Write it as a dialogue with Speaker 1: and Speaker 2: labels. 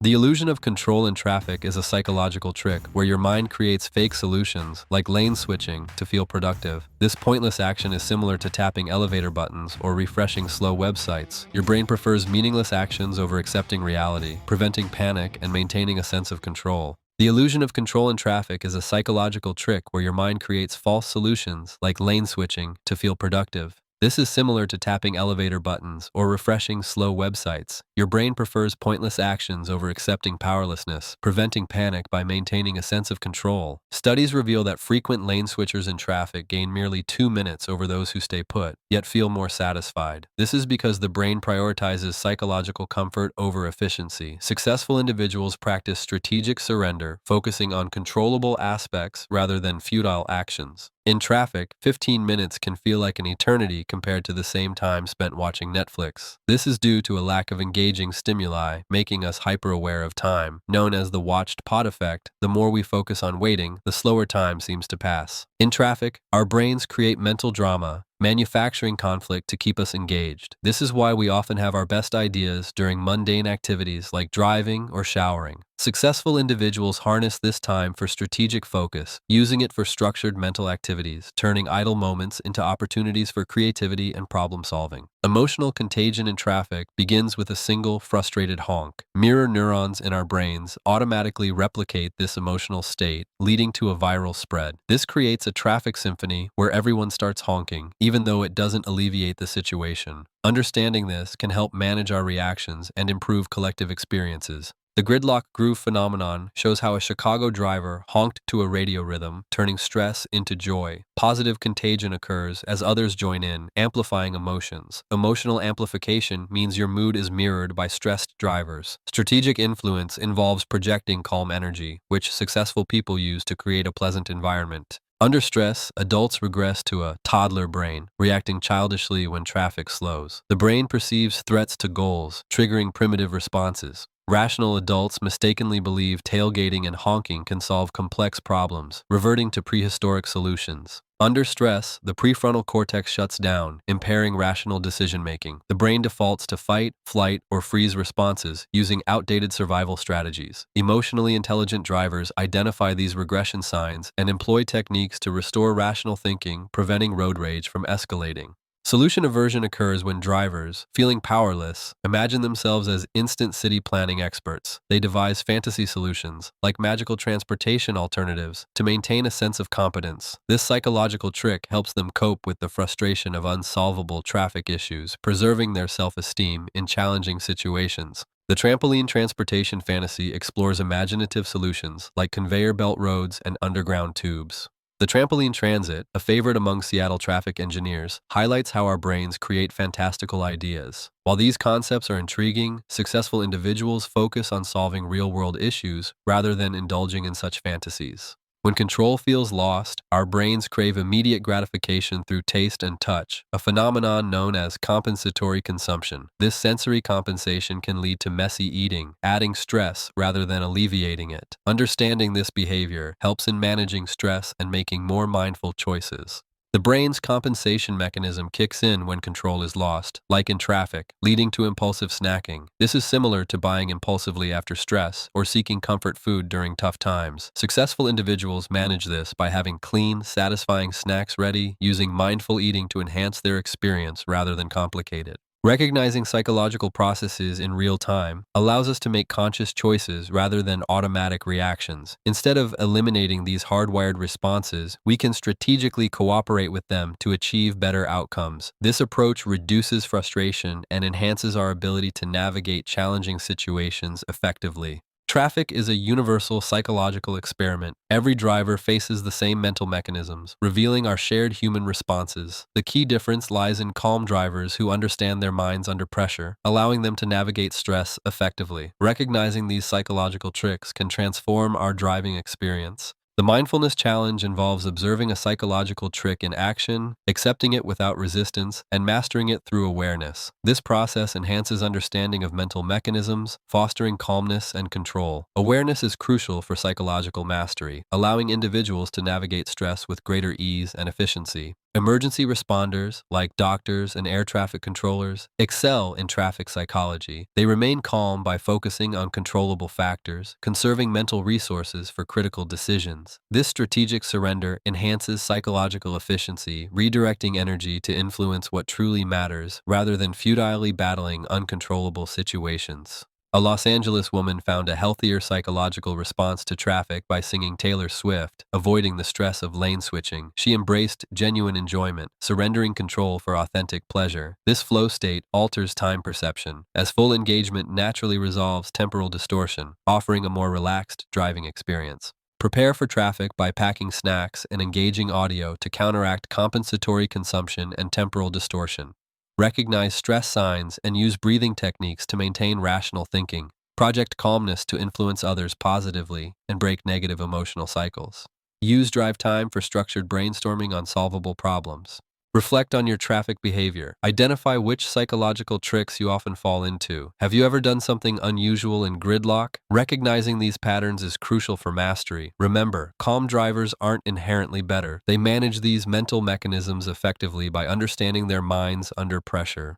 Speaker 1: The illusion of control in traffic is a psychological trick where your mind creates fake solutions, like lane switching, to feel productive. This pointless action is similar to tapping elevator buttons or refreshing slow websites. Your brain prefers meaningless actions over accepting reality, preventing panic and maintaining a sense of control. The illusion of control in traffic is a psychological trick where your mind creates false solutions, like lane switching, to feel productive. This is similar to tapping elevator buttons or refreshing slow websites. Your brain prefers pointless actions over accepting powerlessness, preventing panic by maintaining a sense of control. Studies reveal that frequent lane switchers in traffic gain merely 2 minutes over those who stay put, yet feel more satisfied. This is because the brain prioritizes psychological comfort over efficiency. Successful individuals practice strategic surrender, focusing on controllable aspects rather than futile actions. In traffic, 15 minutes can feel like an eternity compared to the same time spent watching Netflix. This is due to a lack of engaging stimuli, making us hyper-aware of time. Known as the watched pot effect, the more we focus on waiting, the slower time seems to pass. In traffic, our brains create mental drama, manufacturing conflict to keep us engaged. This is why we often have our best ideas during mundane activities like driving or showering. Successful individuals harness this time for strategic focus, using it for structured mental activities, turning idle moments into opportunities for creativity and problem solving. Emotional contagion in traffic begins with a single frustrated honk. Mirror neurons in our brains automatically replicate this emotional state, leading to a viral spread. This creates a traffic symphony where everyone starts honking, even though it doesn't alleviate the situation. Understanding this can help manage our reactions and improve collective experiences. The gridlock groove phenomenon shows how a Chicago driver honked to a radio rhythm, turning stress into joy. Positive contagion occurs as others join in, amplifying emotions. Emotional amplification means your mood is mirrored by stressed drivers. Strategic influence involves projecting calm energy, which successful people use to create a pleasant environment. Under stress, adults regress to a toddler brain, reacting childishly when traffic slows. The brain perceives threats to goals, triggering primitive responses. Rational adults mistakenly believe tailgating and honking can solve complex problems, reverting to prehistoric solutions. Under stress, the prefrontal cortex shuts down, impairing rational decision-making. The brain defaults to fight, flight, or freeze responses, using outdated survival strategies. Emotionally intelligent drivers identify these regression signs and employ techniques to restore rational thinking, preventing road rage from escalating. Solution aversion occurs when drivers, feeling powerless, imagine themselves as instant city planning experts. They devise fantasy solutions, like magical transportation alternatives, to maintain a sense of competence. This psychological trick helps them cope with the frustration of unsolvable traffic issues, preserving their self-esteem in challenging situations. The trampoline transportation fantasy explores imaginative solutions like conveyor belt roads and underground tubes. The trampoline transit, a favorite among Seattle traffic engineers, highlights how our brains create fantastical ideas. While these concepts are intriguing, successful individuals focus on solving real-world issues rather than indulging in such fantasies. When control feels lost, our brains crave immediate gratification through taste and touch, a phenomenon known as compensatory consumption. This sensory compensation can lead to messy eating, adding stress rather than alleviating it. Understanding this behavior helps in managing stress and making more mindful choices. The brain's compensation mechanism kicks in when control is lost, like in traffic, leading to impulsive snacking. This is similar to buying impulsively after stress or seeking comfort food during tough times. Successful individuals manage this by having clean, satisfying snacks ready, using mindful eating to enhance their experience rather than complicate it. Recognizing psychological processes in real time allows us to make conscious choices rather than automatic reactions. Instead of eliminating these hardwired responses, we can strategically cooperate with them to achieve better outcomes. This approach reduces frustration and enhances our ability to navigate challenging situations effectively. Traffic is a universal psychological experiment. Every driver faces the same mental mechanisms, revealing our shared human responses. The key difference lies in calm drivers who understand their minds under pressure, allowing them to navigate stress effectively. Recognizing these psychological tricks can transform our driving experience. The mindfulness challenge involves observing a psychological trick in action, accepting it without resistance, and mastering it through awareness. This process enhances understanding of mental mechanisms, fostering calmness and control. Awareness is crucial for psychological mastery, allowing individuals to navigate stress with greater ease and efficiency. Emergency responders, like doctors and air traffic controllers, excel in traffic psychology. They remain calm by focusing on controllable factors, conserving mental resources for critical decisions. This strategic surrender enhances psychological efficiency, redirecting energy to influence what truly matters rather than futilely battling uncontrollable situations. A Los Angeles woman found a healthier psychological response to traffic by singing Taylor Swift, avoiding the stress of lane switching. She embraced genuine enjoyment, surrendering control for authentic pleasure. This flow state alters time perception, as full engagement naturally resolves temporal distortion, offering a more relaxed driving experience. Prepare for traffic by packing snacks and engaging audio to counteract compensatory consumption and temporal distortion. Recognize stress signs and use breathing techniques to maintain rational thinking. Project calmness to influence others positively and break negative emotional cycles. Use drive time for structured brainstorming on solvable problems. Reflect on your traffic behavior. Identify which psychological tricks you often fall into. Have you ever done something unusual in gridlock? Recognizing these patterns is crucial for mastery. Remember, calm drivers aren't inherently better. They manage these mental mechanisms effectively by understanding their minds under pressure.